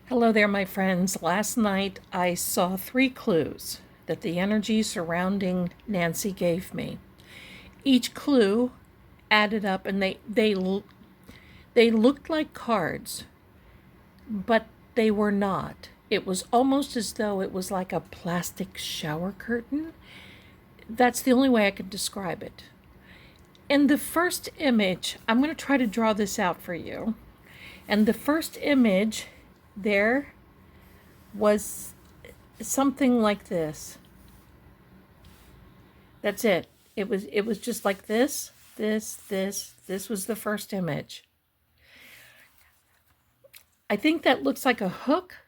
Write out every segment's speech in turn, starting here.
Hello there, my friends. Last night I saw three clues that the energy surrounding Nancy gave me. Each clue added up, and they looked like cards, but they were not. It was almost as though it was like a plastic shower curtain. That's the only way I could describe it. In the first image, I'm going to try to draw this out for you. And the first image there was something like this. That's it. It was just like this was the first image. I think that looks like a hook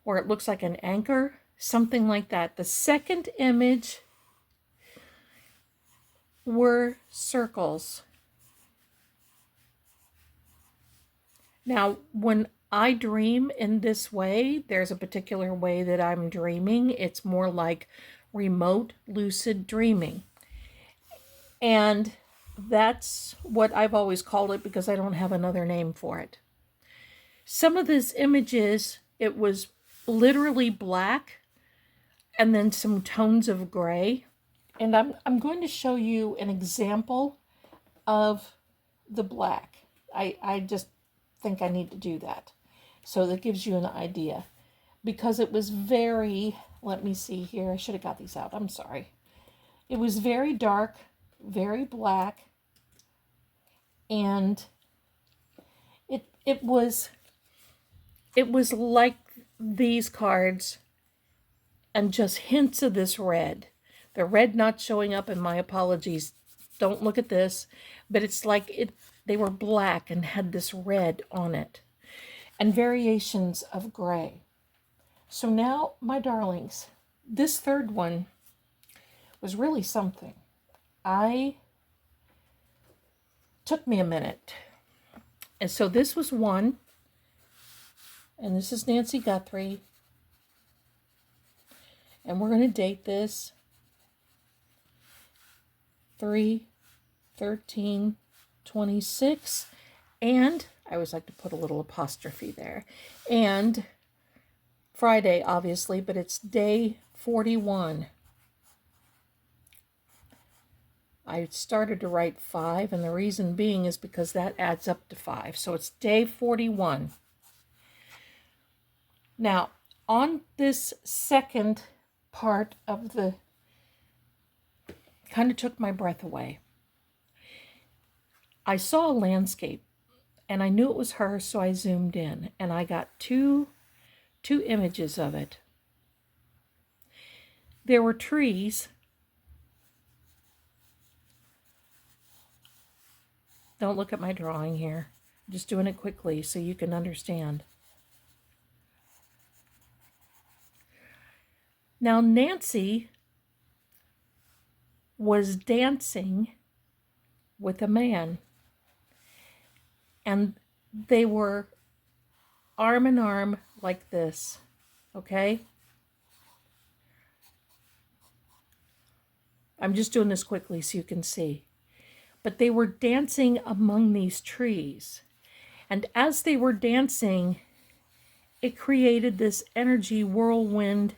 or it looks like an anchor, something like that. The second image were circles. Now, when I dream in this way, there's a particular way that I'm dreaming. It's more like remote lucid dreaming. And that's what I've always called it because I don't have another name for it. Some of these images, it was literally black and then some tones of gray. And I'm going to show you an example of the black. I just think I need to do that. So that gives you an idea. Because it was very, let me see here, I should have got these out, I'm sorry. It was very dark, very black, and it was like these cards and just hints of this red. The red not showing up, and my apologies, don't look at this, but it's like they were black and had this red on it and variations of gray. So now, my darlings, this third one was really something. Took me a minute. And so this was one, and this is Nancy Guthrie. And we're going to date this 3/13/26. And I always like to put a little apostrophe there. And Friday, obviously, but it's day 41. I started to write 5, and the reason being is because that adds up to 5. So it's day 41. Now, on this second part of the, kind of took my breath away. I saw a landscape, and I knew it was her, so I zoomed in, and I got two images of it. There were trees. Don't look at my drawing here. I'm just doing it quickly so you can understand. Now, Nancy was dancing with a man, and they were arm in arm like this, okay? I'm just doing this quickly so you can see. But they were dancing among these trees. And as they were dancing, it created this energy whirlwind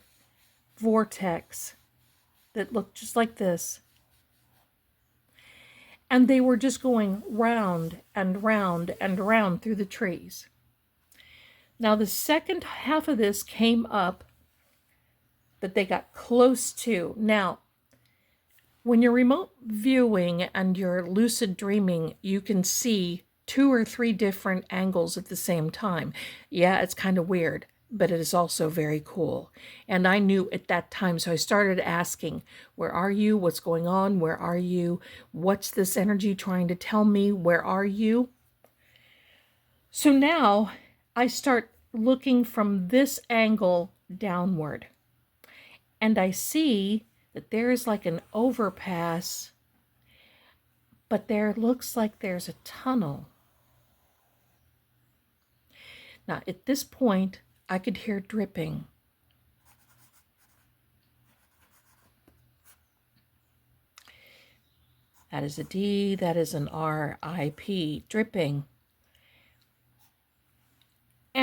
vortex that looked just like this. And they were just going round and round and round through the trees. Now, the second half of this came up that they got close to. Now, when you're remote viewing and you're lucid dreaming, you can see 2 or 3 different angles at the same time. Yeah, it's kind of weird, but it is also very cool. And I knew at that time, so I started asking, where are you? What's going on? Where are you? What's this energy trying to tell me? Where are you? So now I start looking from this angle downward, and I see that there is like an overpass, but there looks like there's a tunnel. Now, at this point, I could hear dripping. That is a D, that is an R-I-P, dripping.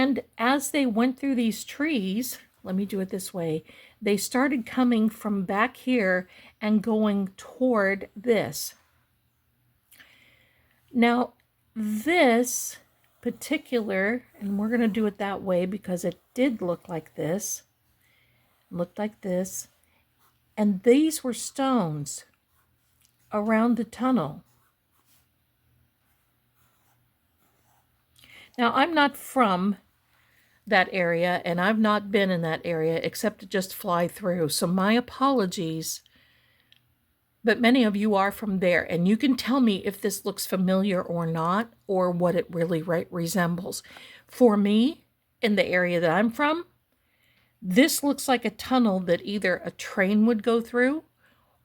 And as they went through these trees, let me do it this way, they started coming from back here and going toward this. Now, this particular, and we're going to do it that way because it did look like this, and these were stones around the tunnel. Now, I'm not from that area, and I've not been in that area except to just fly through, so my apologies. But many of you are from there, and you can tell me if this looks familiar or not, or what it really resembles. For me, in the area that I'm from, this looks like a tunnel that either a train would go through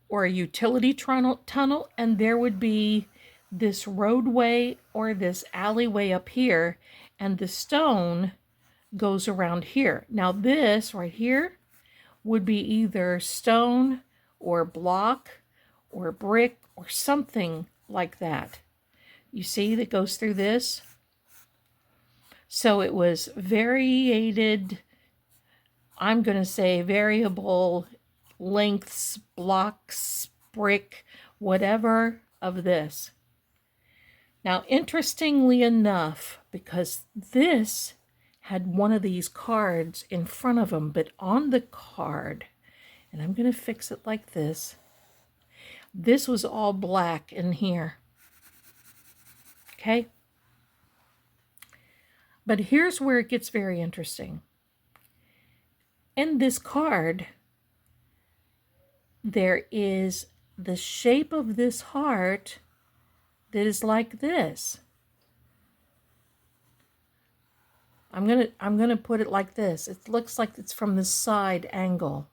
or a utility tunnel, and there would be this roadway or this alleyway up here, and the stone goes around here. Now this right here would be either stone or block or brick or something like that. You see that goes through this? So it was variated, I'm going to say variable lengths, blocks, brick, whatever of this. Now, interestingly enough, because this had one of these cards in front of them, but on the card, and I'm going to fix it like this, this was all black in here. Okay? But here's where it gets very interesting. In this card, there is the shape of this heart that is like this. I'm gonna put it like this. It looks like it's from the side angle.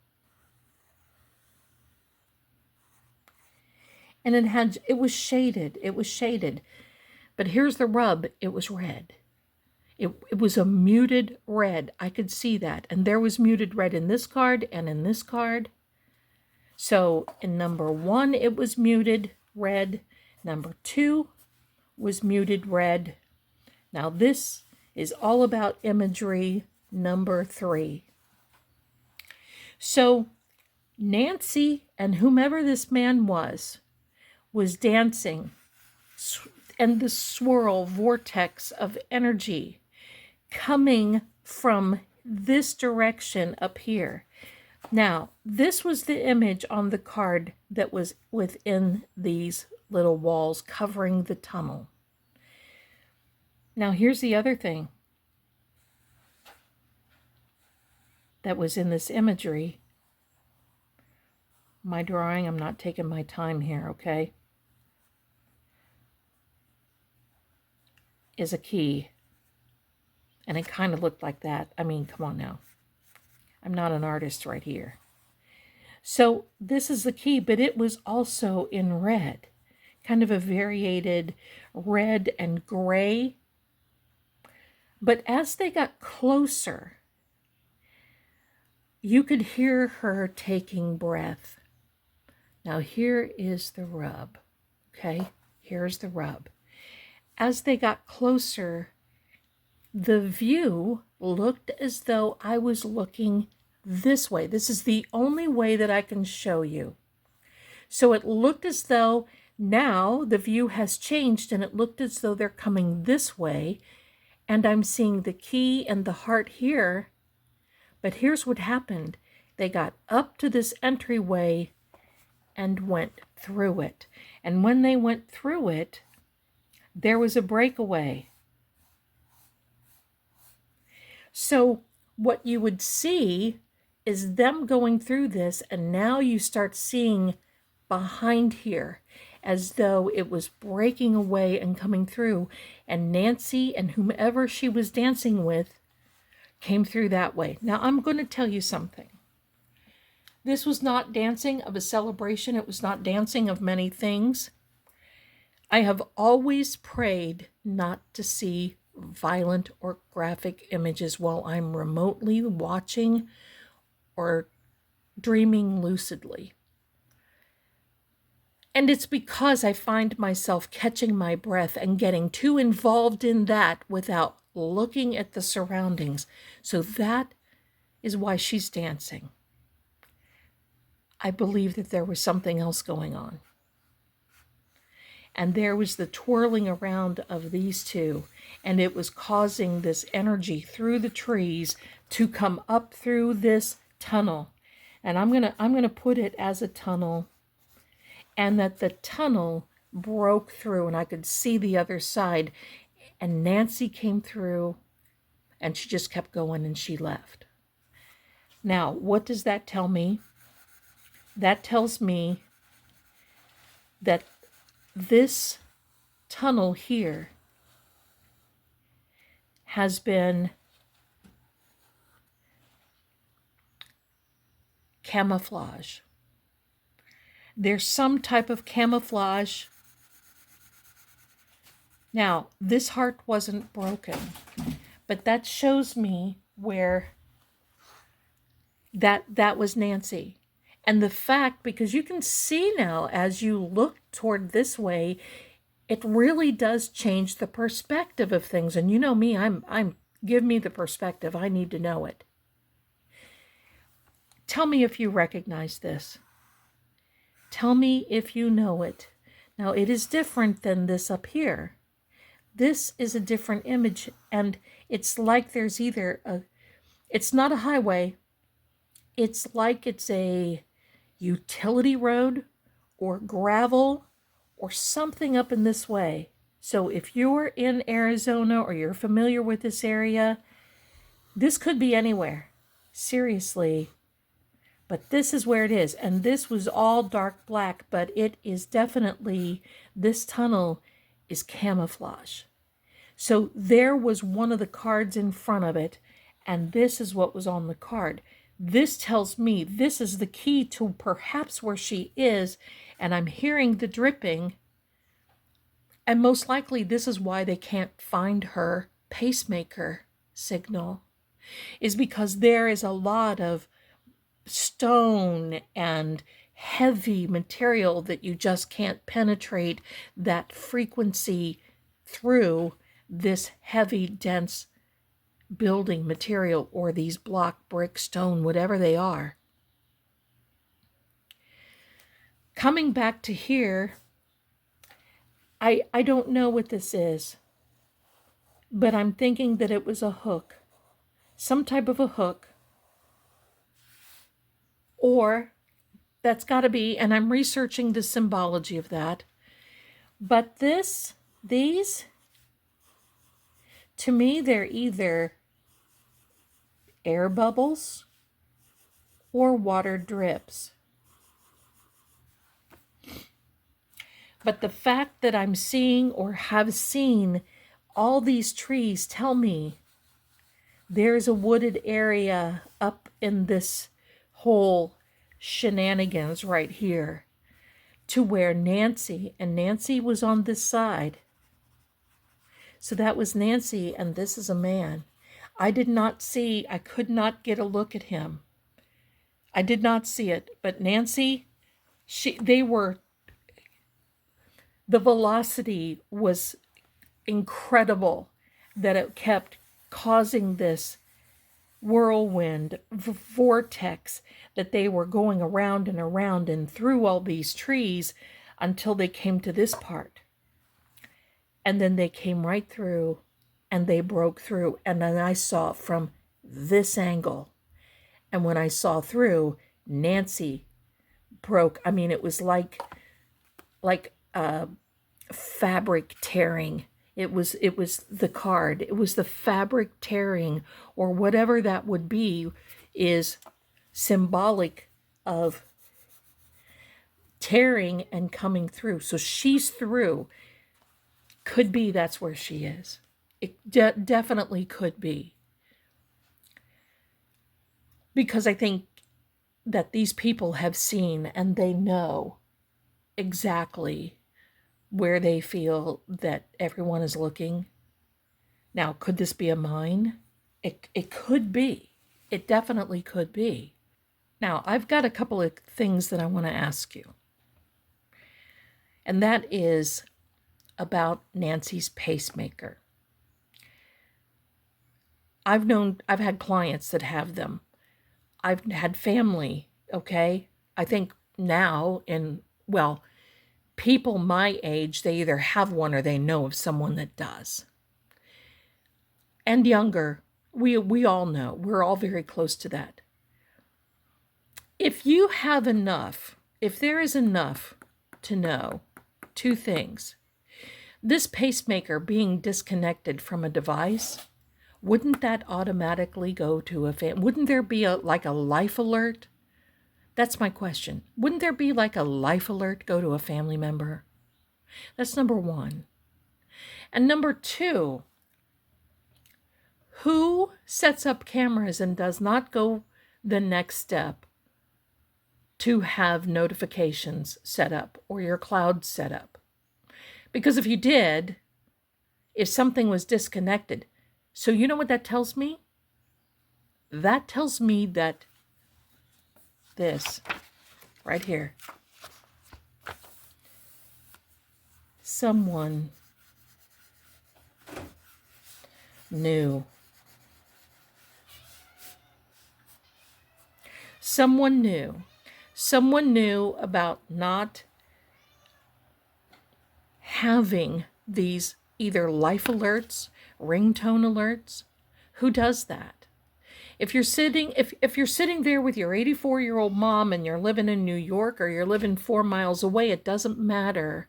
And it was shaded. But here's the rub, it was red. It was a muted red. I could see that. And there was muted red in this card and in this card. So in number 1, it was muted red. Number 2 was muted red. Now this is all about imagery, number 3. So Nancy and whomever this man was dancing, and the swirl vortex of energy coming from this direction up here. Now, this was the image on the card that was within these little walls covering the tunnel. Now, here's the other thing that was in this imagery. My drawing, I'm not taking my time here, okay? Is a key. And it kind of looked like that. I mean, come on now. I'm not an artist right here. So this is the key, but it was also in red. Kind of a variated red and gray. But as they got closer, you could hear her taking breath. Now here is the rub, okay? Here's the rub. As they got closer, the view looked as though I was looking this way. This is the only way that I can show you. So it looked as though now the view has changed, and it looked as though they're coming this way, and I'm seeing the key and the heart here. But here's what happened. They got up to this entryway and went through it. And when they went through it, there was a breakaway. So what you would see is them going through this, and now you start seeing behind here as though it was breaking away and coming through, and Nancy and whomever she was dancing with came through that way. Now I'm going to tell you something. This was not dancing of a celebration. It was not dancing of many things. I have always prayed not to see violent or graphic images while I'm remotely watching or dreaming lucidly. And it's because I find myself catching my breath and getting too involved in that without looking at the surroundings. So that is why she's dancing. I believe that there was something else going on. And there was the twirling around of these two, and it was causing this energy through the trees to come up through this tunnel. And I'm gonna put it as a tunnel, and that the tunnel broke through, and I could see the other side. And Nancy came through, and she just kept going, and she left. Now, what does that tell me? That tells me that this tunnel here has been camouflage. There's some type of camouflage. Now, this heart wasn't broken, but that shows me where that was Nancy. And the fact, because you can see now as you look toward this way, it really does change the perspective of things. And you know me, I'm give me the perspective. I need to know it. Tell me if you recognize this. Tell me if you know it. Now, it is different than this up here. This is a different image, and it's like there's either it's not a highway. It's like it's a utility road or gravel or something up in this way. So if you're in Arizona or you're familiar with this area, this could be anywhere. Seriously. But this is where it is. And this was all dark black, but it is definitely, this tunnel is camouflage. So there was one of the cards in front of it, and this is what was on the card. This tells me this is the key to perhaps where she is, and I'm hearing the dripping. And most likely this is why they can't find her pacemaker signal, is because there is a lot of stone and heavy material that you just can't penetrate that frequency through this heavy, dense building material, or these block, brick, stone, whatever they are. Coming back to here, I don't know what this is, but I'm thinking that it was a hook, some type of a hook, or that's got to be, and I'm researching the symbology of that, but these, to me, they're either air bubbles or water drips. But the fact that I'm seeing or have seen all these trees tell me there's a wooded area up in this whole shenanigans right here, to where Nancy was on this side. So that was Nancy, and this is a man. I could not get a look at him. I did not see it, but Nancy, the velocity was incredible, that it kept causing this whirlwind vortex, that they were going around and around and through all these trees until they came to this part. And then they came right through, and they broke through. And then I saw from this angle. And when I saw through, Nancy broke. I mean, it was like fabric tearing. It was the card. It was the fabric tearing, or whatever that would be, is symbolic of tearing and coming through. So she's through. Could be that's where she is. It definitely could be. Because I think that these people have seen, and they know exactly where they feel that everyone is looking. Now, could this be a mine? It could be. It definitely could be. Now, I've got a couple of things that I want to ask you. And that is about Nancy's pacemaker. I've had clients that have them. I've had family, okay? I think now well, people my age, they either have one or they know of someone that does. And younger, we all know. We're all very close to that. If you have enough, if there is enough to know two things. This pacemaker being disconnected from a device, wouldn't that automatically go to wouldn't there be like a life alert? That's my question. Wouldn't there be like a life alert go to a family member? That's number one. And number two, who sets up cameras and does not go the next step to have notifications set up or your cloud set up? Because if you did, if something was disconnected, so you know what that tells me? That tells me that this right here, someone knew. Someone knew. Someone knew about not having these either life alerts, ringtone alerts. Who does that? If you're sitting there with your 84-year-old mom and you're living in New York or you're living 4 miles away, it doesn't matter.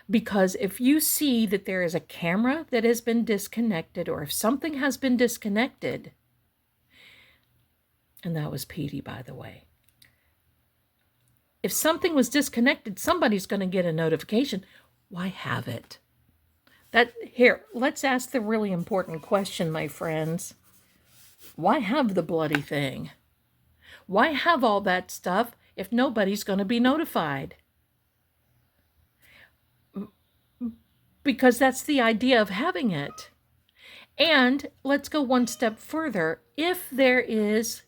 Because if you see that there is a camera that has been disconnected, or if something has been disconnected, and that was Petey, by the way. If something was disconnected, somebody's going to get a notification. Why have it? Here, let's ask the really important question, my friends. Why have the bloody thing? Why have all that stuff if nobody's going to be notified? Because that's the idea of having it. And let's go one step further. If there is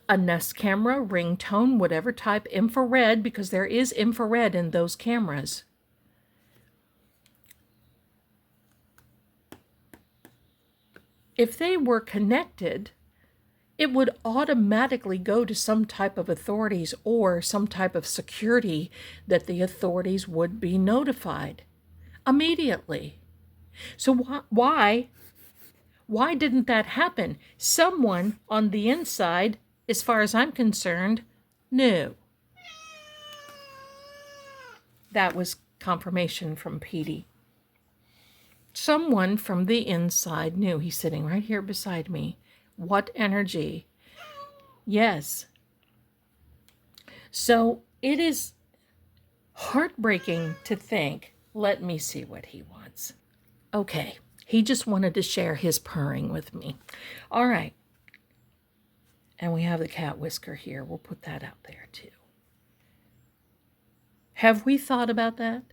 a Nest camera, ringtone, whatever type, infrared, because there is infrared in those cameras. If they were connected, it would automatically go to some type of authorities or some type of security that the authorities would be notified immediately. So why didn't that happen? Someone on the inside, as far as I'm concerned, knew. That was confirmation from Petey. Someone from the inside knew. He's sitting right here beside me. What energy? Yes. So it is heartbreaking to think. Let me see what he wants. Okay. He just wanted to share his purring with me. All right. And we have the cat whisker here. We'll put that out there too. Have we thought about that?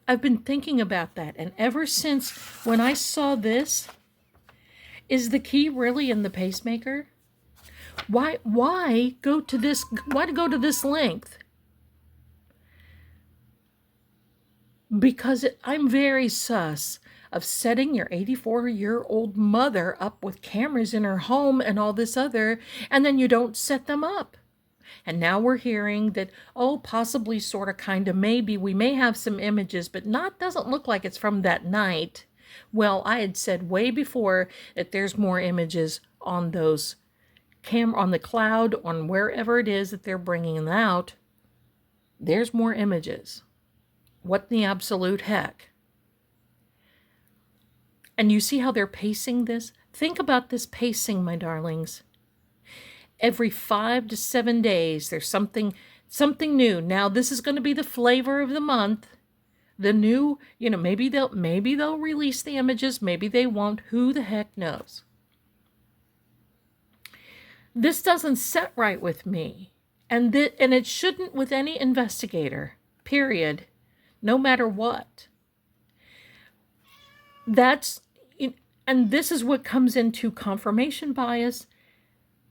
I've been thinking about that. And ever since when I saw this, is the key really in the pacemaker? Why go to this? Why go to this length? Because I'm very sus of setting your 84-year-old mother up with cameras in her home and all this other, and then you don't set them up. And now we're hearing that, possibly, sort of, kind of, maybe, we may have some images, but doesn't look like it's from that night. Well, I had said way before that there's more images on those on the cloud, on wherever it is that they're bringing them out. There's more images. What the absolute heck? And you see how they're pacing this? Think about this pacing, my darlings. Every 5 to 7 days, there's something new. Now, this is going to be the flavor of the month. The new, maybe they'll release the images, maybe they won't. Who the heck knows? This doesn't set right with me, and it shouldn't with any investigator. Period. No matter what. And this is what comes into confirmation bias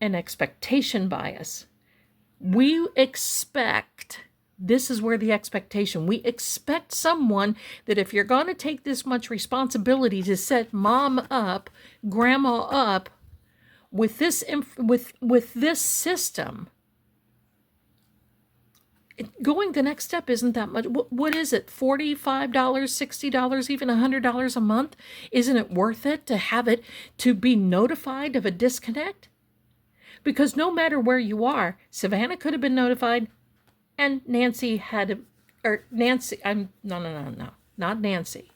and expectation bias. We expect This is where the expectation. We expect someone that if you're going to take this much responsibility to set mom up, grandma up with this with this system, going the next step isn't that much. What is it? $45, $60, even $100 a month? Isn't it worth it to have it, to be notified of a disconnect? Because no matter where you are, Savannah could have been notified, and Nancy had, or Nancy, no, not Nancy.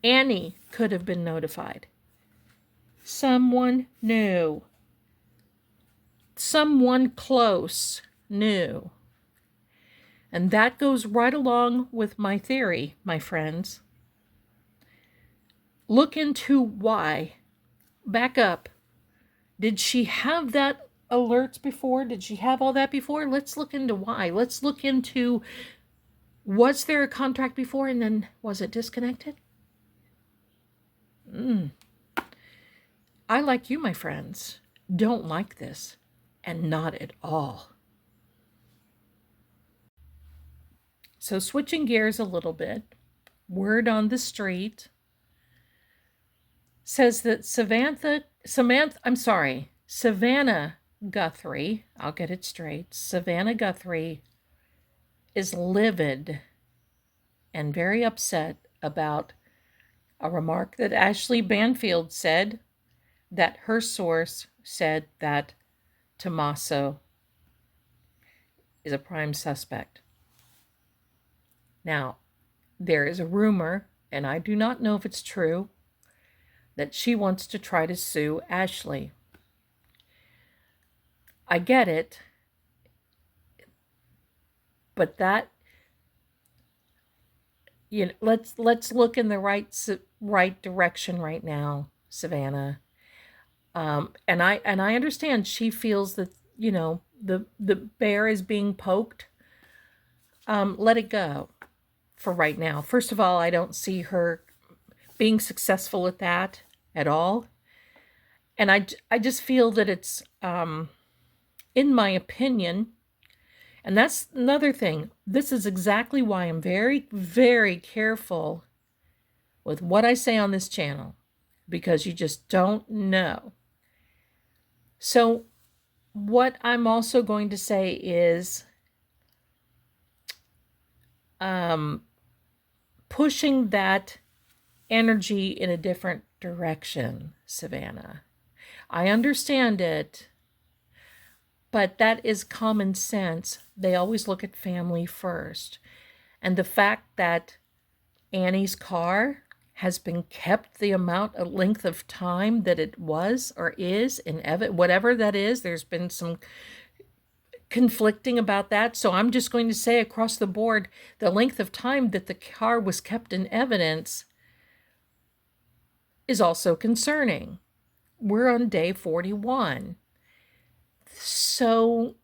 Annie could have been notified. Someone knew. Someone close knew. And that goes right along with my theory, my friends. Look into why. Back up. Did she have that alerts before? Did she have all that before? Let's look into why. Let's look into, was there a contract before and then was it disconnected? I, like you, my friends, don't like this, and not at all. So switching gears a little bit, word on the street says that Savannah Guthrie, I'll get it straight, Savannah Guthrie is livid and very upset about a remark that Ashley Banfield said, that her source said that Tommaso is a prime suspect. Now, there is a rumor, and I do not know if it's true, that she wants to try to sue Ashley. I get it, but that, let's look in the right direction right now, Savannah. And I understand she feels that the bear is being poked. Let it go for right now. First of all, I don't see her being successful at that at all. And I just feel that it's, in my opinion, and that's another thing. This is exactly why I'm very, very careful with what I say on this channel, because you just don't know. So what I'm also going to say is, pushing that energy in a different direction, Savannah. I understand it, but that is common sense. They always look at family first. And the fact that Annie's car has been kept the length of time that it was or is in whatever that is, there's been some conflicting about that. So I'm just going to say across the board, the length of time that the car was kept in evidence is also concerning. We're on day 41. So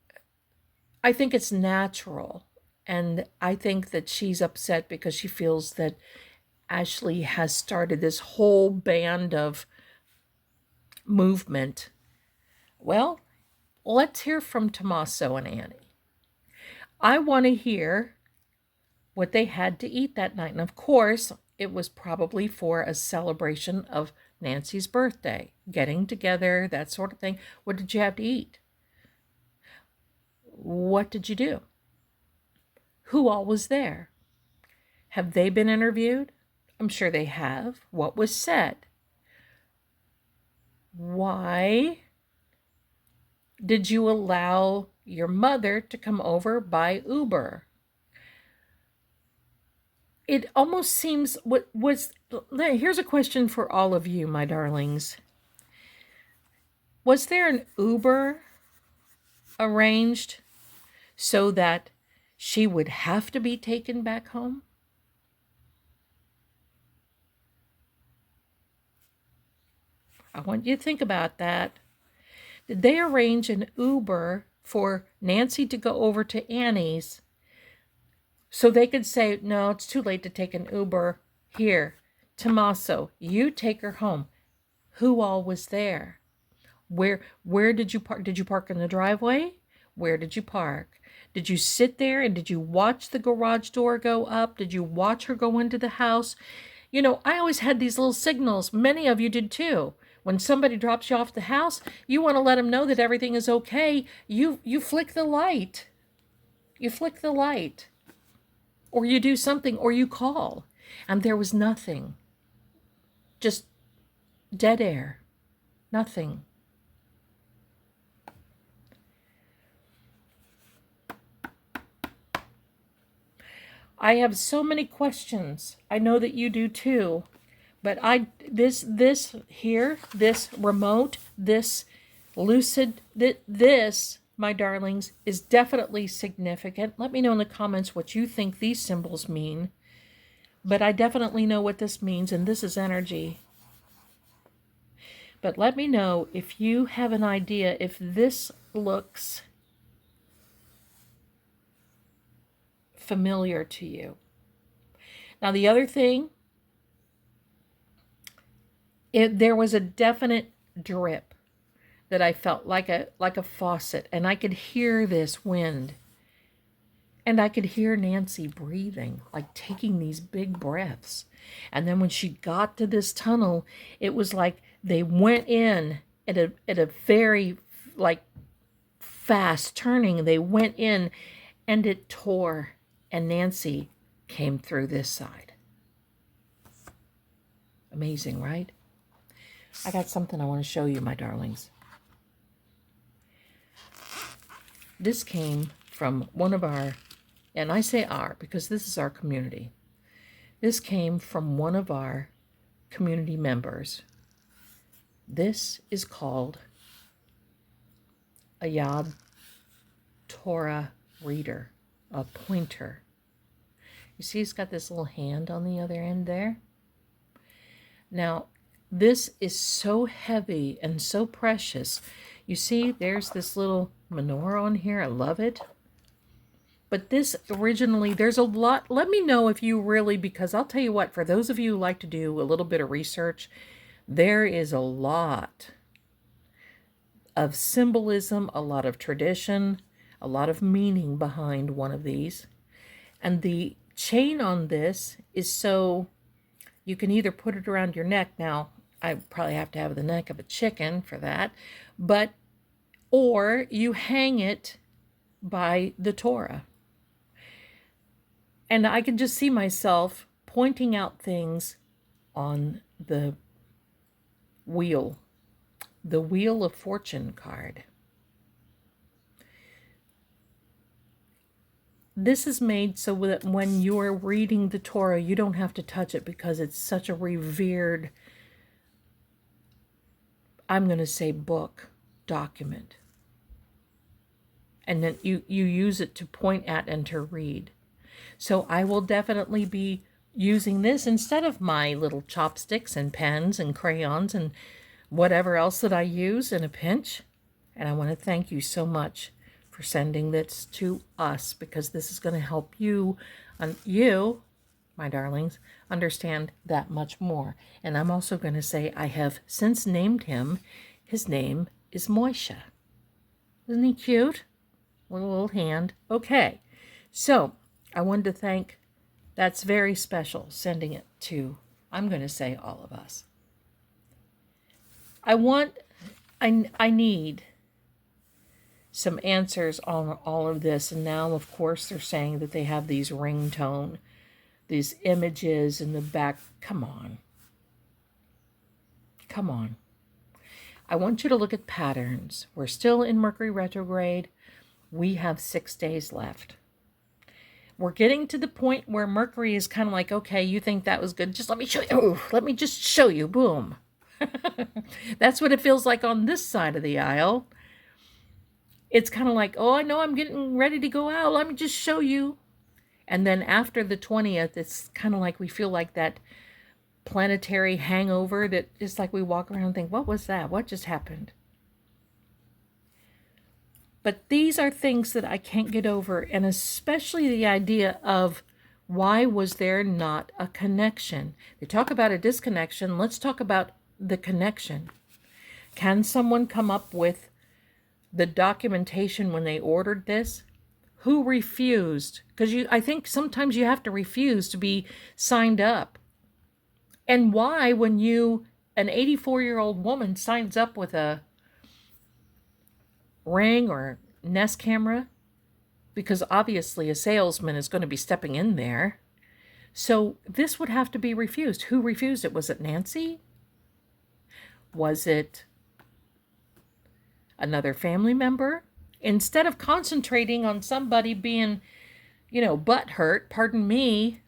I think it's natural. And I think that she's upset because she feels that Ashley has started this whole band of movement. Well, let's hear from Tommaso and Annie. I want to hear what they had to eat that night. And of course, it was probably for a celebration of Nancy's birthday, getting together, that sort of thing. What did you have to eat? What did you do? Who all was there? Have they been interviewed? I'm sure they have. What was said? Why did you allow your mother to come over by Uber? It almost seems, here's a question for all of you, my darlings. Was there an Uber arranged so that she would have to be taken back home? I want you to think about that. Did they arrange an Uber for Nancy to go over to Annie's so they could say, no, it's too late to take an Uber. Here, Tommaso, you take her home. Who all was there? Where did you park? Did you park in the driveway? Where did you park? Did you sit there and did you watch the garage door go up? Did you watch her go into the house? You know, I always had these little signals. Many of you did too. When somebody drops you off the house, you want to let them know that everything is okay. You flick the light. You flick the light. Or you do something, or you call. And there was nothing. Just dead air. Nothing. I have so many questions. I know that you do too. But this here, this remote, this lucid, this, my darlings, is definitely significant. Let me know in the comments what you think these symbols mean. But I definitely know what this means, and this is energy. But let me know if you have an idea if this looks familiar to you. Now, the other thing, there was a definite drip that I felt like a faucet, and I could hear this wind. And I could hear Nancy breathing, like taking these big breaths. And then when she got to this tunnel, it was like they went in at a very like fast turning. They went in and it tore, and Nancy came through this side. Amazing, right? I got something I want to show you, my darlings. This came from one of our, and I say our because this is our community. This came from one of our community members. This is called a Yad Torah reader, a pointer. You see it's got this little hand on the other end there? Now, this is so heavy and so precious. You see, there's this little menorah on here. I love it. But this originally, there's a lot. Let me know if you really, because I'll tell you what, for those of you who like to do a little bit of research, there is a lot of symbolism, a lot of tradition, a lot of meaning behind one of these. And the chain on this is so you can either put it around your neck. Now, I probably have to have the neck of a chicken for that, but or you hang it by the Torah. And I can just see myself pointing out things on the Wheel of Fortune card. This is made so that when you're reading the Torah, you don't have to touch it because it's such a revered, I'm going to say book, document. And then you use it to point at and to read. So I will definitely be using this instead of my little chopsticks and pens and crayons and whatever else that I use in a pinch. And I want to thank you so much for sending this to us, because this is going to help you, my darlings, understand that much more. And I'm also going to say I have since named him. His name is Moishe. Isn't he cute? With a little hand. Okay, so I wanted to thank, that's very special, sending it to, I'm going to say all of us. I need some answers on all of this. And now, of course, they're saying that they have these ringtone, these images in the back. Come on. Come on. I want you to look at patterns. We're still in Mercury retrograde. We have 6 days left. We're getting to the point where Mercury is kind of like, okay, you think that was good. Just let me show you. Oh, let me just show you. Boom. That's what it feels like on this side of the aisle. It's kind of like, oh, I know I'm getting ready to go out. Let me just show you. And then after the 20th, it's kind of like we feel like that planetary hangover that it's like we walk around and think, what was that? What just happened? But these are things that I can't get over, and especially the idea of why was there not a connection? They talk about a disconnection. Let's talk about the connection. Can someone come up with the documentation when they ordered this, who refused? Because I think sometimes you have to refuse to be signed up. And why, when an 84-year-old woman signs up with a Ring or Nest camera, because obviously a salesman is going to be stepping in there. So this would have to be refused. Who refused it? Was it Nancy? Was it another family member? Instead of concentrating on somebody being, butthurt, pardon me,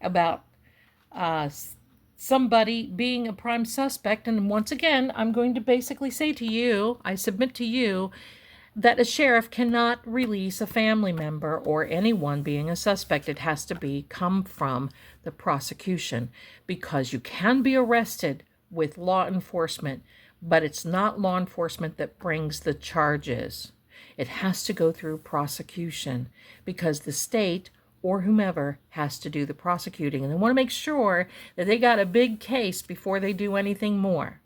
about somebody being a prime suspect. And once again, I'm going to basically say to you, I submit to you, that a sheriff cannot release a family member or anyone being a suspect. It has to come from the prosecution, because you can be arrested with law enforcement, but it's not law enforcement that brings the charges. It has to go through prosecution, because the state or whomever has to do the prosecuting. And they want to make sure that they got a big case before they do anything more.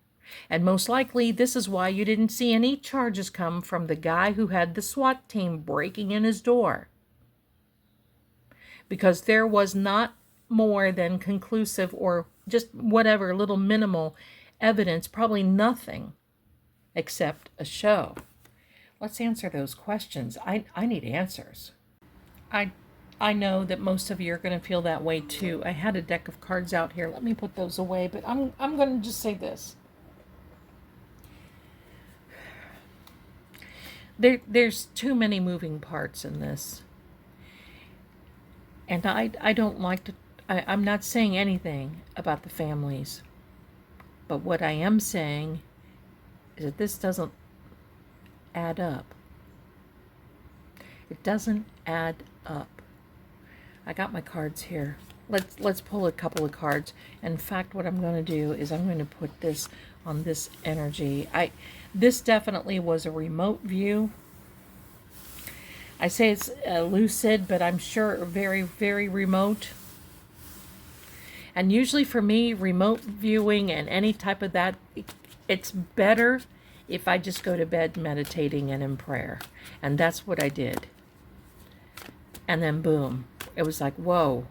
And most likely, this is why you didn't see any charges come from the guy who had the SWAT team breaking in his door. Because there was not more than conclusive or just whatever little minimal evidence, probably nothing except a show. Let's answer those questions. I need answers. I know that most of you are going to feel that way too. I had a deck of cards out here. Let me put those away, but I'm going to just say this. There's too many moving parts in this. And I don't like to, I'm not saying anything about the families. But what I am saying is that this doesn't add up. It doesn't add up. I got my cards here. Let's pull a couple of cards. In fact, what I'm going to do is I'm going to put this on this energy. This definitely was a remote view. I say it's lucid, but I'm sure very, very remote. And usually for me, remote viewing and any type of that, it's better if I just go to bed meditating and in prayer. And that's what I did. And then boom, it was like, whoa,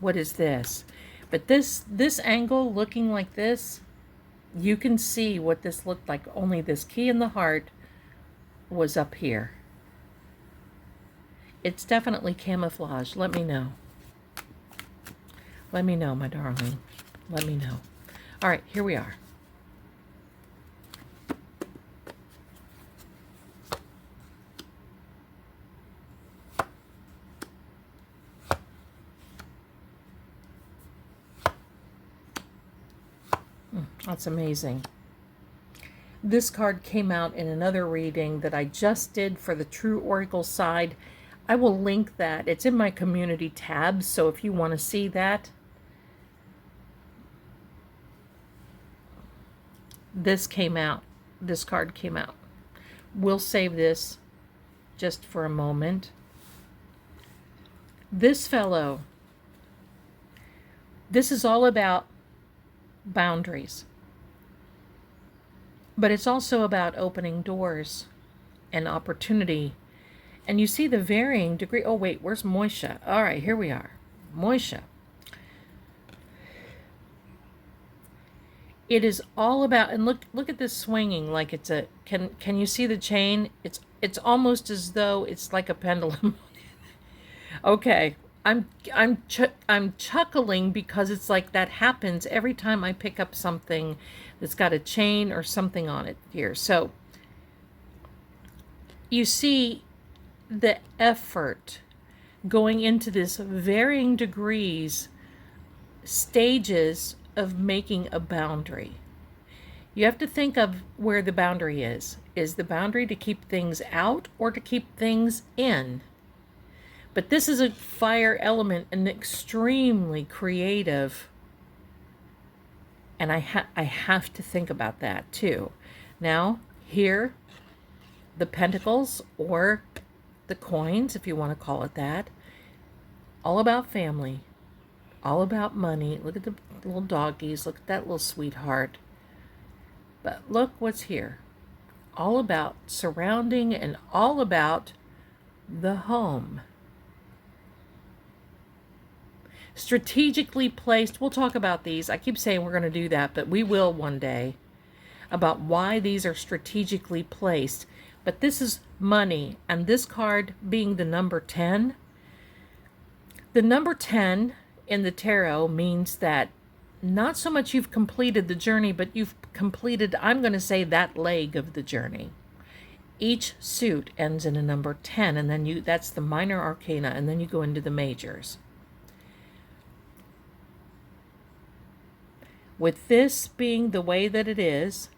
what is this? But this angle looking like this, you can see what this looked like. Only this key in the heart was up here. It's definitely camouflage. Let me know. Let me know, my darling. Let me know. All right, here we are. That's amazing. This card came out in another reading that I just did for the True Oracle side. I will link that. It's in my community tab, so if you want to see that. This came out. This card came out. We'll save this just for a moment. This fellow, this is all about boundaries. But it's also about opening doors and opportunity. And you see the varying degree. Oh, wait, where's Moisha? All right, here we are. Moisha. It is all about, and look at this swinging like it's a, can you see the chain? It's almost as though it's like a pendulum. Okay, I'm chuckling because it's like that happens every time I pick up something that's got a chain or something on it here. So you see the effort going into this varying degrees, stages of making a boundary. You have to think of where the boundary is. Is the boundary to keep things out or to keep things in? But this is a fire element and extremely creative. And I have to think about that too. Now, here, the pentacles or the coins, if you want to call it that, all about family, all about money. Look at the little doggies. Look at that little sweetheart. But look what's here. all about surrounding and all about the home. Strategically placed, we'll talk about these. I keep saying we're going to do that, but we will one day, about why these are strategically placed. But this is money, and this card being the number 10. The number 10 in the tarot means that not so much you've completed the journey, but you've completed, I'm going to say, that leg of the journey. Each suit ends in a number 10, and then that's the minor arcana, and then you go into the majors. With this being the way that it is,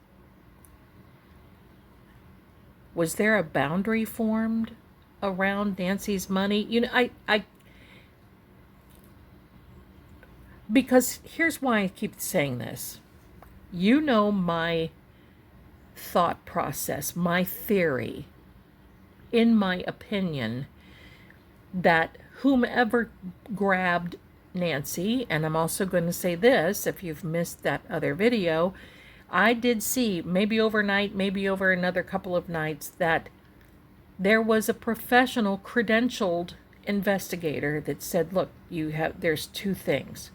was there a boundary formed around Nancy's money? You know, because here's why I keep saying this. You know my thought process, my theory, in my opinion, that whomever grabbed Nancy, and I'm also going to say this, if you've missed that other video, I did see, maybe overnight, maybe over another couple of nights, that there was a professional credentialed investigator that said, look, there's two things.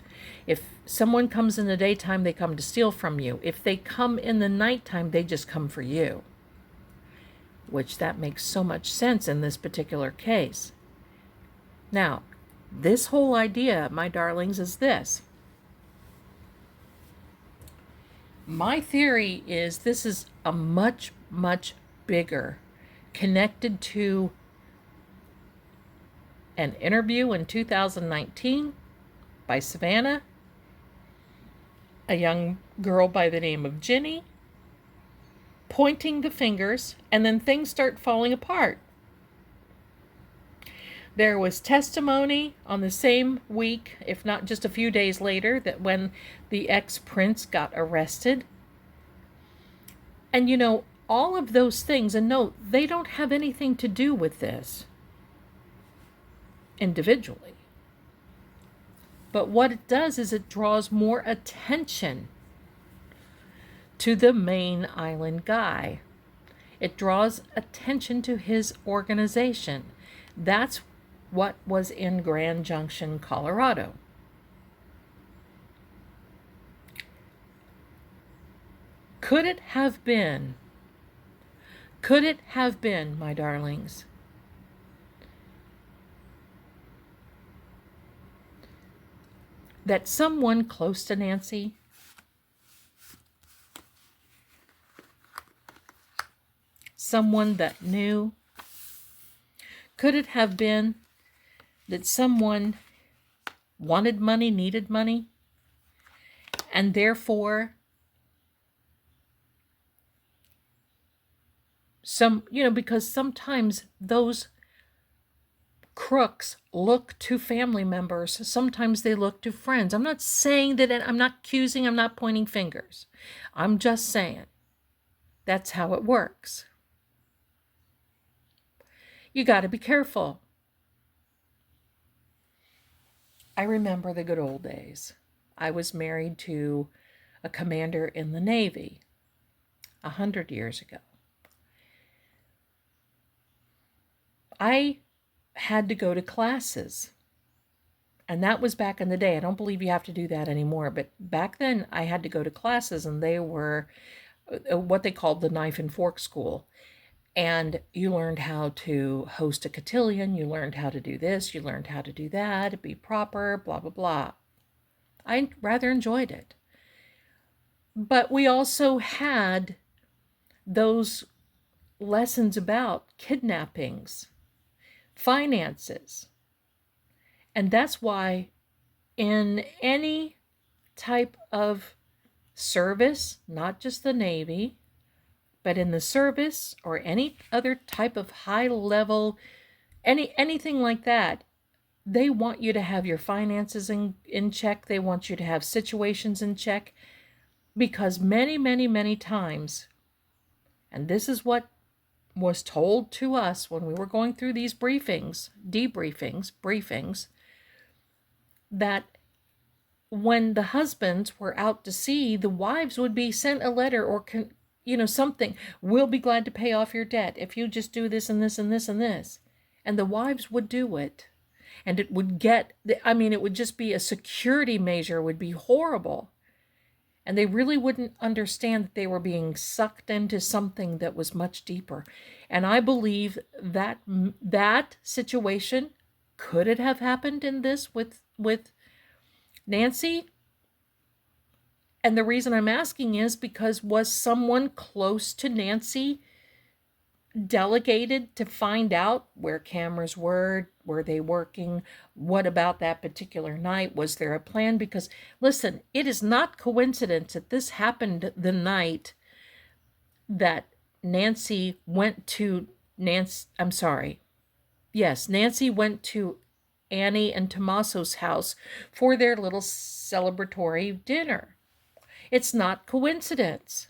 If someone comes in the daytime, they come to steal from you. If they come in the nighttime, they just come for you. Which that makes so much sense in this particular case. Now, this whole idea, my darlings, is this. My theory is this is a much, much bigger, connected to an interview in 2019 by Savannah, a young girl by the name of Ginny, pointing the fingers, and then things start falling apart. There was testimony on the same week, if not just a few days later, that when the ex-prince got arrested. And you know, all of those things, and no, they don't have anything to do with this individually. But what it does is it draws more attention to the main island guy. It draws attention to his organization. That's what was in Grand Junction, Colorado. Could it have been, my darlings, that someone close to Nancy someone that knew? Could it have been that someone wanted money, needed money, and therefore because sometimes those crooks look to family members, sometimes they look to friends. I'm not saying that, I'm not accusing, I'm not pointing fingers. I'm just saying that's how it works. You got to be careful. I remember the good old days. I was married to a commander in the Navy 100 years ago. I had to go to classes. And that was back in the day. I don't believe you have to do that anymore. But back then, I had to go to classes, and they were what they called the knife and fork school. And you learned how to host a cotillion. You learned how to do this. You learned how to do that, be proper, blah, blah, blah. I rather enjoyed it. But we also had those lessons about kidnappings, finances. And that's why in any type of service, not just the Navy, but in the service or any other type of high level, anything like that, they want you to have your finances in check. They want you to have situations in check, because many, many, many times, and this is what was told to us when we were going through these briefings, that when the husbands were out to sea, the wives would be sent a letter or something. We'll be glad to pay off your debt if you just do this and this and this and this. And the wives would do it. And it would it would just be a security measure, would be horrible. And they really wouldn't understand that they were being sucked into something that was much deeper. And I believe that that situation, could it have happened in this with Nancy? And the reason I'm asking is because, was someone close to Nancy delegated to find out where cameras were they working, what about that particular night, was there a plan? Because listen, it is not coincidence that this happened the night that Nancy went to Nancy went to Annie and Tommaso's house for their little celebratory dinner. It's not coincidence.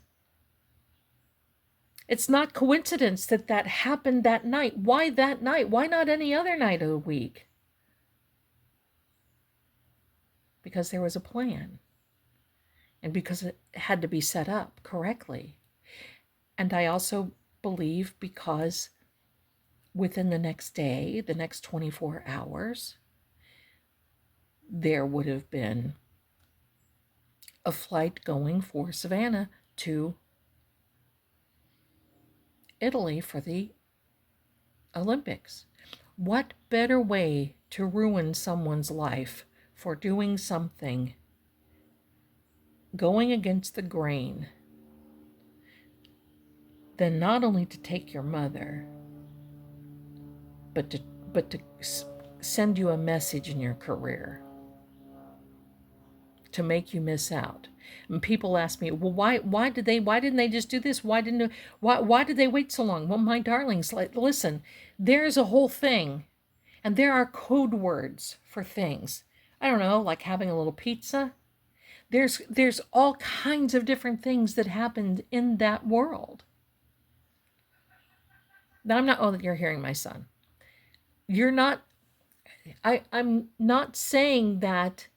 It's not coincidence that that happened that night. Why that night? Why not any other night of the week? Because there was a plan. And because it had to be set up correctly. And I also believe because within the next day, the next 24 hours, there would have been a flight going for Savannah to Italy for the Olympics. What better way to ruin someone's life for doing something going against the grain than not only to take your mother, but to send you a message in your career to make you miss out. And people ask me, well, why didn't they just do this? Why did they wait so long? Well, my darlings, listen, there's a whole thing, and there are code words for things. I don't know, like having a little pizza. There's all kinds of different things that happened in that world. Now, you're hearing my son. You're not, I'm not saying that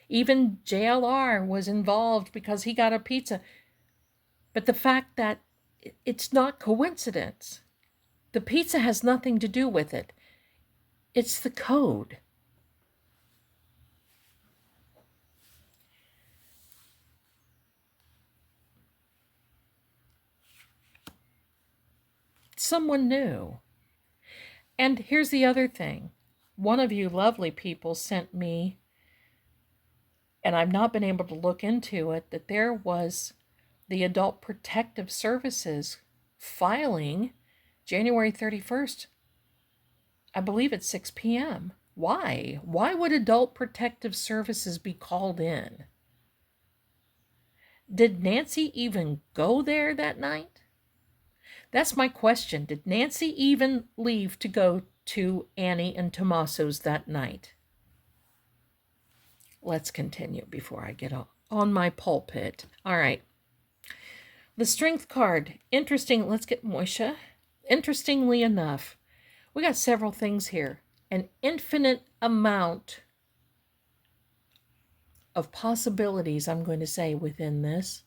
even JLR was involved because he got a pizza. But the fact that it's not coincidence. The pizza has nothing to do with it. It's the code. Someone knew. And here's the other thing. One of you lovely people sent me, and I've not been able to look into it, that there was the Adult Protective Services filing January 31st. I believe it's 6 p.m. Why? Why would Adult Protective Services be called in? Did Nancy even go there that night? That's my question. Did Nancy even leave to go to Annie and Tommaso's that night? Let's continue before I get on my pulpit. All right. The strength card. Interesting. Let's get Moisha. Interestingly enough, we got several things here. An infinite amount of possibilities, I'm going to say, within this.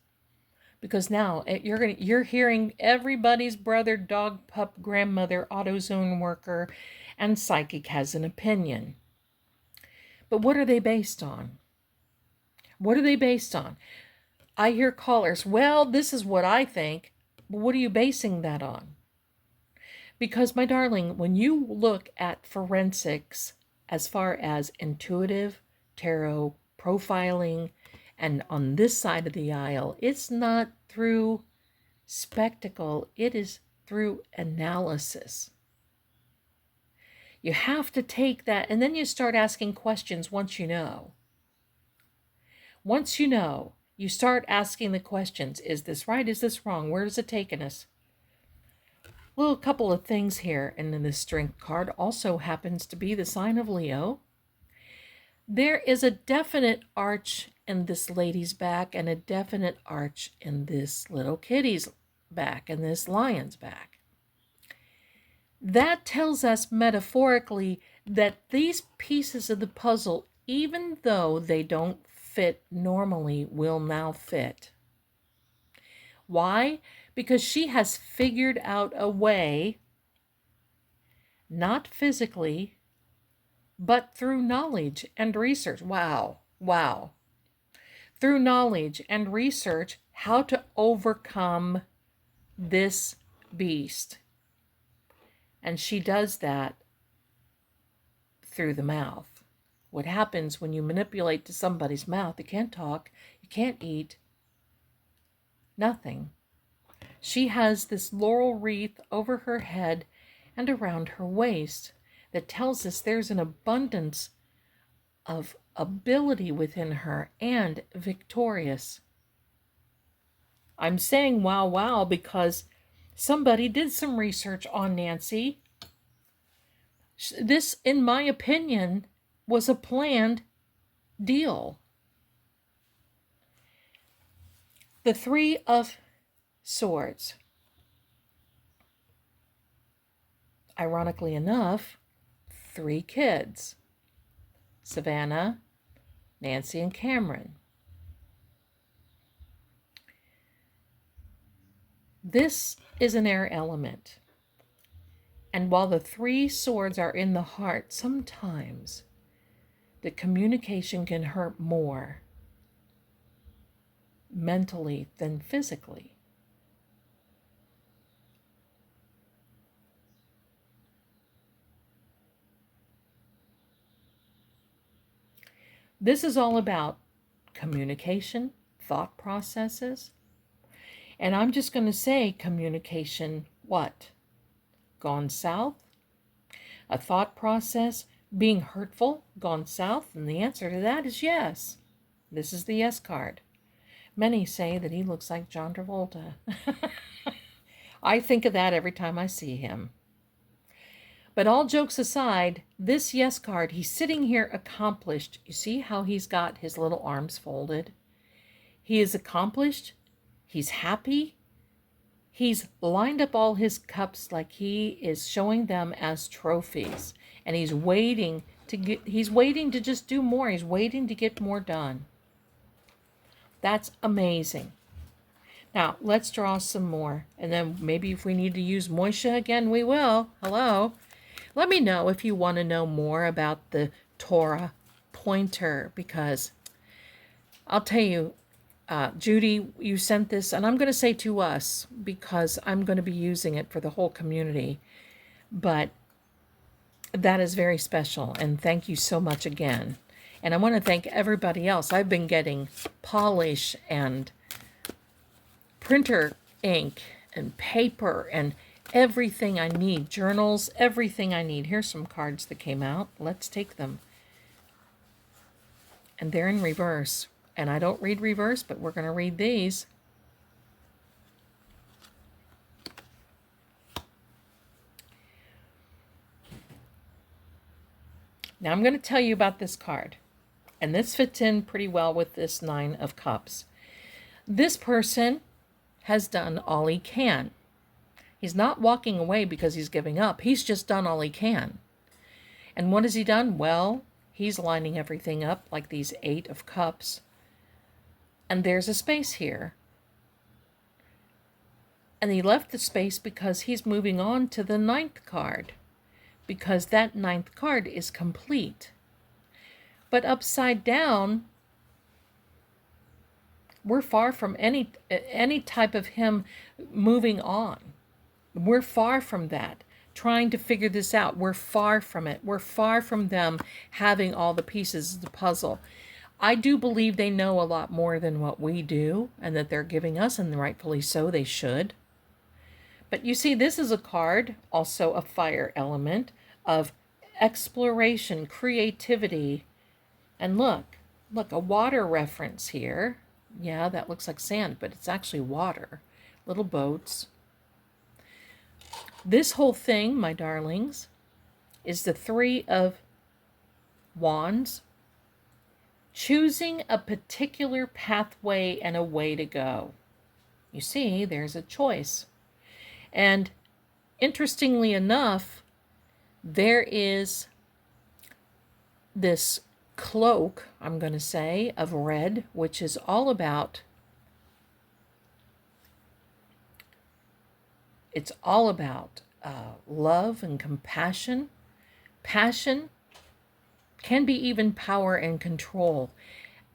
Because now you're hearing everybody's brother, dog, pup, grandmother, AutoZone worker, and psychic has an opinion. But what are they based on? What are they based on? I hear callers, well, this is what I think. But what are you basing that on? Because, my darling, when you look at forensics as far as intuitive, tarot, profiling, and on this side of the aisle, it's not through spectacle, it is through analysis. You have to take that, and then you start asking questions once you know. Once you know, you start asking the questions. Is this right? Is this wrong? Where is it taking us? Well, a couple of things here, and then the strength card also happens to be the sign of Leo. There is a definite arch in this lady's back and a definite arch in this little kitty's back and this lion's back. That tells us metaphorically that these pieces of the puzzle, even though they don't fit normally, will now fit. Why? Because she has figured out a way, not physically, but through knowledge and research. Wow, wow. Through knowledge and research, how to overcome this beast. And she does that through the mouth. What happens when you manipulate to somebody's mouth? You can't talk, you can't eat, nothing. She has this laurel wreath over her head and around her waist that tells us there's an abundance of ability within her and victorious. I'm saying wow, wow, because somebody did some research on Nancy. This, in my opinion, was a planned deal. The Three of Swords. Ironically enough, 3 kids. Savannah, Nancy, and Cameron. This is an air element. And while the 3 swords are in the heart, sometimes the communication can hurt more mentally than physically. This is all about communication, thought processes. And I'm just going to say communication, what? Gone south? A thought process being hurtful, gone south? And the answer to that is yes. This is the yes card. Many say that he looks like John Travolta. I think of that every time I see him. But all jokes aside, this yes card, he's sitting here accomplished. You see how he's got his little arms folded? He is accomplished. He's happy. He's lined up all his cups like he is showing them as trophies. And he's waiting to just do more. He's waiting to get more done. That's amazing. Now, let's draw some more. And then maybe if we need to use Moisha again, we will. Hello. Let me know if you want to know more about the Torah pointer, because I'll tell you, Judy, you sent this, and I'm going to say to us, because I'm going to be using it for the whole community, but that is very special, and thank you so much again. And I want to thank everybody else. I've been getting polish and printer ink and paper and everything I need, journals, everything I need. Here's some cards that came out. Let's take them. And they're in reverse. And I don't read reverse, but we're going to read these. Now I'm going to tell you about this card. And this fits in pretty well with this 9 of Cups. This person has done all he can. He's not walking away because he's giving up. He's just done all he can. And what has he done? Well, he's lining everything up like these 8 of Cups. And there's a space here. And he left the space because he's moving on to the 9th card. Because that 9th card is complete. But upside down, we're far from any type of him moving on. We're far from that, trying to figure this out. We're far from it. We're far from them having all the pieces of the puzzle. I do believe they know a lot more than what we do, and that they're giving us, and rightfully so, they should. But you see, this is a card, also a fire element, of exploration, creativity, and look, a water reference here. Yeah, that looks like sand, but it's actually water. Little boats. This whole thing, my darlings, is the 3 of Wands, choosing a particular pathway and a way to go. You see, there's a choice. And interestingly enough, there is this cloak, I'm going to say, of red, which is all about It's all about love and compassion. Passion can be even power and control.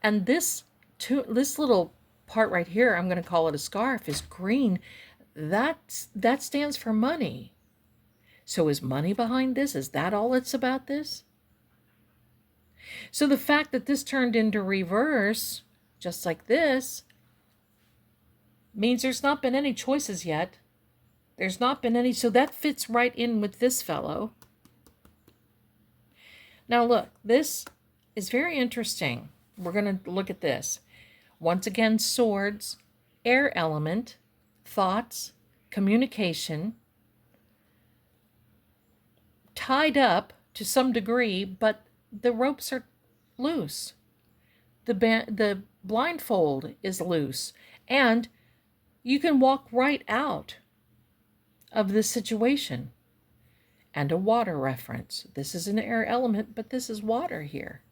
And this little part right here, I'm going to call it a scarf, is green. That stands for money. So is money behind this? Is that all it's about this? So the fact that this turned into reverse, just like this, means there's not been any choices yet. There's not been any, so that fits right in with this fellow. Now look, this is very interesting. We're going to look at this. Once again, swords, air element, thoughts, communication, tied up to some degree, but the ropes are loose. The blindfold is loose, and you can walk right out of this situation. And a water reference. This is an air element, but this is water here.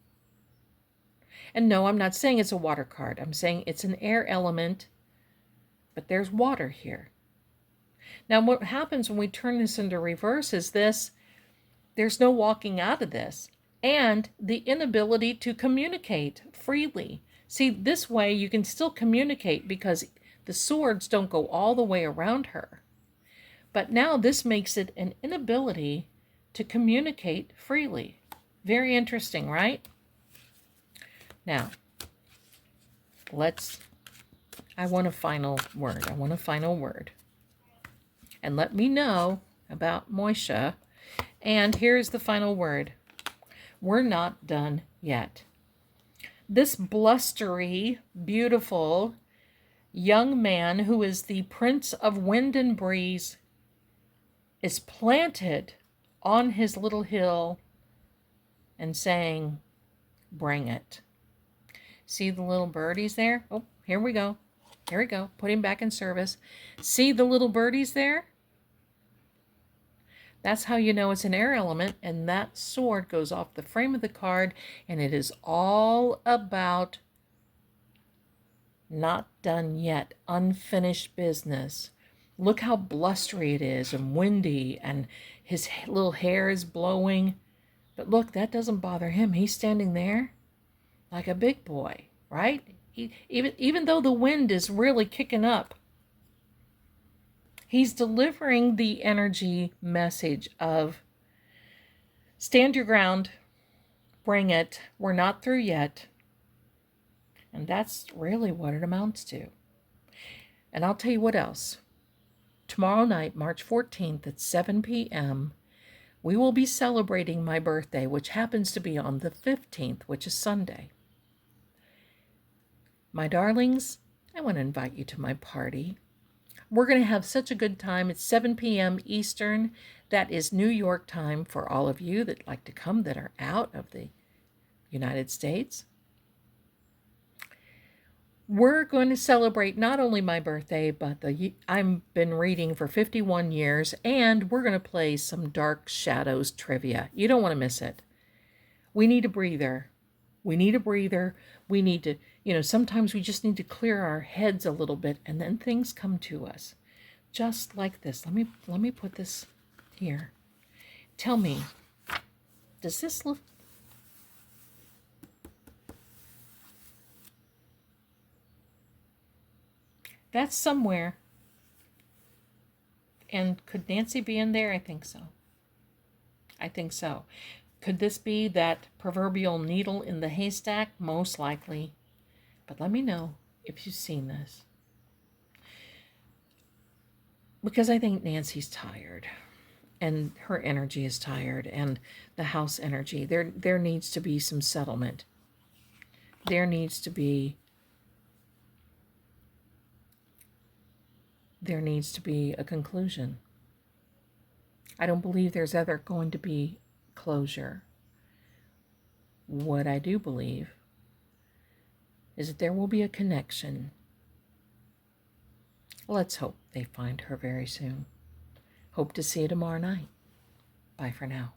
And no, I'm not saying it's a water card. I'm saying it's an air element, but there's water here. Now, what happens when we turn this into reverse is this: there's no walking out of this, and the inability to communicate freely. See, this way you can still communicate because the swords don't go all the way around her. But now this makes it an inability to communicate freely. Very interesting, right? Now, I want a final word. I want a final word. And let me know about Moisha. And here's the final word. We're not done yet. This blustery, beautiful young man who is the Prince of Wind and Breeze is planted on his little hill and saying, bring it. See the little birdies there? Oh, here we go. Here we go. Put him back in service. See the little birdies there? That's how you know it's an air element, and that sword goes off the frame of the card, and it is all about not done yet, unfinished business. Look how blustery it is and windy, and his little hair is blowing. But look, that doesn't bother him. He's standing there like a big boy, right? Even though the wind is really kicking up, he's delivering the energy message of stand your ground, bring it, we're not through yet. And that's really what it amounts to. And I'll tell you what else. Tomorrow night, March 14th at 7 p.m., we will be celebrating my birthday, which happens to be on the 15th, which is Sunday. My darlings, I want to invite you to my party. We're going to have such a good time. It's 7 p.m. Eastern. That is New York time for all of you that like to come that are out of the United States. We're going to celebrate not only my birthday, but I've been reading for 51 years, and we're going to play some Dark Shadows trivia. You don't want to miss it. We need a breather. We need a breather. We need to, sometimes we just need to clear our heads a little bit, and then things come to us. Just like this. Let me put this here. Tell me, does this look... That's somewhere. And could Nancy be in there? I think so. I think so. Could this be that proverbial needle in the haystack? Most likely. But let me know if you've seen this. Because I think Nancy's tired. And her energy is tired. And the house energy. There needs to be some settlement. There needs to be a conclusion. I don't believe there's ever going to be closure. What I do believe is that there will be a connection. Let's hope they find her very soon. Hope to see you tomorrow night. Bye for now.